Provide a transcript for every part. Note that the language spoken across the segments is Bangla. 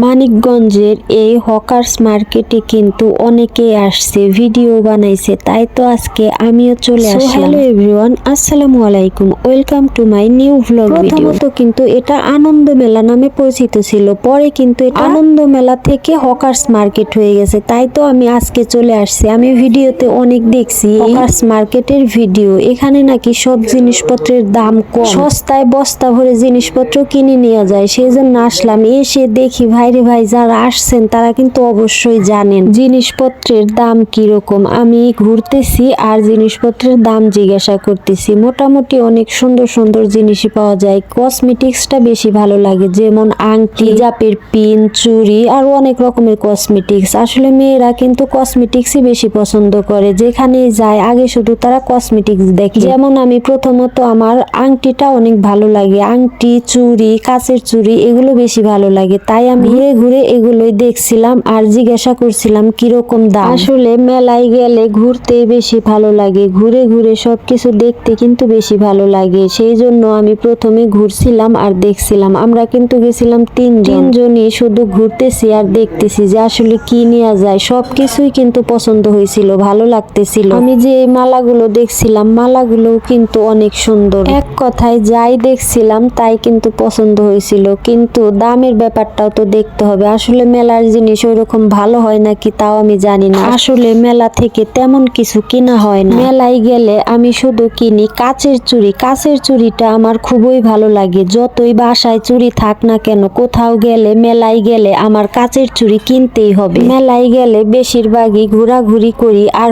মানিকগঞ্জের এই হকার্স মার্কেটে কিন্তু অনেকেই আসছে, ভিডিও বানাইছে, তাই তো আজকে আমিও চলে আসলাম। হ্যালো এভরিওয়ান, আসসালামু আলাইকুম, welcome to my new vlog video. প্রথমত কিন্তু এটা আনন্দ মেলা নামে পরিচিত ছিল, পরে কিন্তু এটা আনন্দ মেলা থেকে হকার্স মার্কেট হয়ে গেছে, তাই তো আমি আজকে চলে আসছি। আমি ভিডিওতে অনেক দেখছি হকার্স মার্কেটের ভিডিও, এখানে নাকি সব জিনিসপত্রের দাম কম, সস্তায় বস্তা ভরে জিনিসপত্র কিনে নেওয়া যায়, সেই জন্য আসলাম। এসে দেখি ভাইরে ভাই, যারা আসছেন তারা কিন্তু অবশ্যই জানেন জিনিসপত্রের দাম কিরকম। আমি ঘুরতেছি আর জিনিসপত্রের দাম জিজ্ঞাসা করতেছি। মোটামুটি অনেক সুন্দর সুন্দর জিনিসই পাওয়া যায়। কসমেটিক্সটা বেশি ভালো লাগে, যেমন আংটি, জাপের পিন, চুড়ি, আরো অনেক রকমের কসমেটিক্স। আসলে মেয়েরা কিন্তু কসমেটিক্সই বেশি পছন্দ করে, যেখানে যায় আগে শুধু তারা কসমেটিক্স দেখে। যেমন আমি প্রথমত আমার আংটিটা অনেক ভালো লাগে, আংটি, চুড়ি, কাচের চুড়ি এগুলো বেশি ভালো লাগে, তাই আমি ঘুরে ঘুরে এগুলোই দেখছিলাম আর জিজ্ঞাসা করছিলাম কিরকম দাম। আসলে মেলায় গেলে ঘুরতে বেশি ভালো লাগে, ঘুরে ঘুরে সবকিছু দেখতে কিন্তু বেশি ভালো লাগে, সেই জন্য আমি প্রথমে ঘুরছিলাম আর দেখছিলাম। আমরা কিন্তু গেছিলাম তিনজনই, শুধু ঘুরতেছি আর দেখতেছি যে আসলে কি নেওয়া যায়। সবকিছুই কিন্তু পছন্দ হয়েছিল, ভালো লাগতেছিল। আমি যে এই মালাগুলো দেখছিলাম, মালাগুলো কিন্তু অনেক সুন্দর। এক কথায় যাই দেখছিলাম তাই কিন্তু পছন্দ হয়েছিল, কিন্তু দামের ব্যাপারটাও তো দেখতে হবে। আসলে মেলার জিনিস ওইরকম ভালো হয় নাকি তাও আমি জানি না। আসলে মেলা থেকে তেমন কিছু কিনা হয় না। মেলায় গেলে আমি শুধু কিনি কাচের চুড়ি। কাচের চুড়িটা আমার খুবই ভালো লাগে, যতই বাসায় চুড়ি থাক না কেন, কোথাও গেলে মেলায় গেলে আমার কাচের চুড়ি কিনতেই হবে। মেলায় গেলে বেশিরভাগই ঘোরাঘুরি করি আর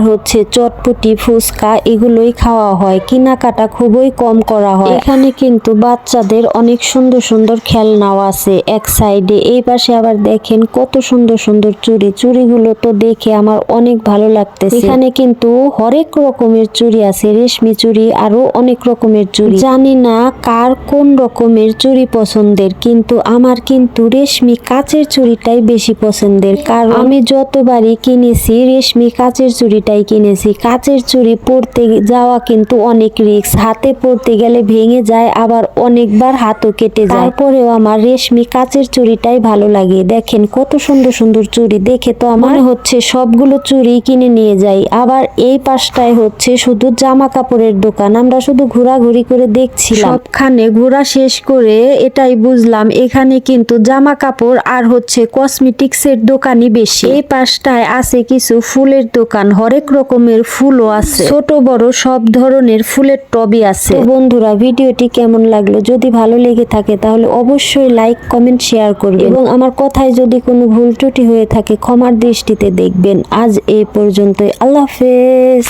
চটপটি, ফুচকা এগুলোই খাওয়া হয়, কেনাকাটা খুবই কম করা হয়। এখানে কিন্তু বাচ্চাদের অনেক সুন্দর সুন্দর খেলনাও আছে এক সাইডে। এই পাশে আবার দেখেন কত সুন্দর সুন্দর চুড়ি, চুড়িগুলো তো দেখে আমার অনেক ভালো লাগতেছে। এখানে কিন্তু হরেক রকমের চুড়ি আছে, রেশমি চুড়ি, আরো অনেক রকমের চুড়ি। জানি না কার কোন রকমের চুড়ি পছন্দের, কিন্তু আমার কিন্তু রেশমি কাচের চুড়িটাই বেশি পছন্দের, কারণ আমি যতবারই কিনেছি রেশমি কাচের চুড়িটাই কিনেছি। কাচের চুড়ি পরতে যাওয়া কিন্তু অনেক রিস্ক, হাতে পরতে গেলে ভেঙে যায়, আবার অনেকবার হাতও কেটে যায়। তারপরেও আমার রেশমি কাচের চুড়িটাই ভালো লাগে। দেখেন কত সুন্দর সুন্দর চুড়ি, দেখে তো আমার সবগুলো চুড়ি কিনে নিয়ে যাই। আবার এই পাশটায় শুধু জামা কাপড়ের দোকান, আমরা শুধু ঘোরাঘুরি করে দেখছিলাম। সবখানে ঘোরা শেষ করে এটাই বুঝলাম এখানে কিন্তু জামা কাপড় আর কসমেটিক্সের দোকানই বেশি। এই পাশটায় আছে কিছু ফুলের দোকান, হরেক রকমের ফুলও আছে, ছোট বড় সব ধরনের ফুলের টবই আছে। বন্ধুরা, ভিডিওটি কেমন লাগলো? যদি ভালো লেগে থাকে তাহলে অবশ্যই লাইক, কমেন্ট, শেয়ার করবেন এবং আমার কথায় যদি কোনো ভুল ত্রুটি হয়ে থাকে ক্ষমার দৃষ্টিতে দেখবেন। আজ এই পর্যন্তই, আল্লাহ হাফেজ।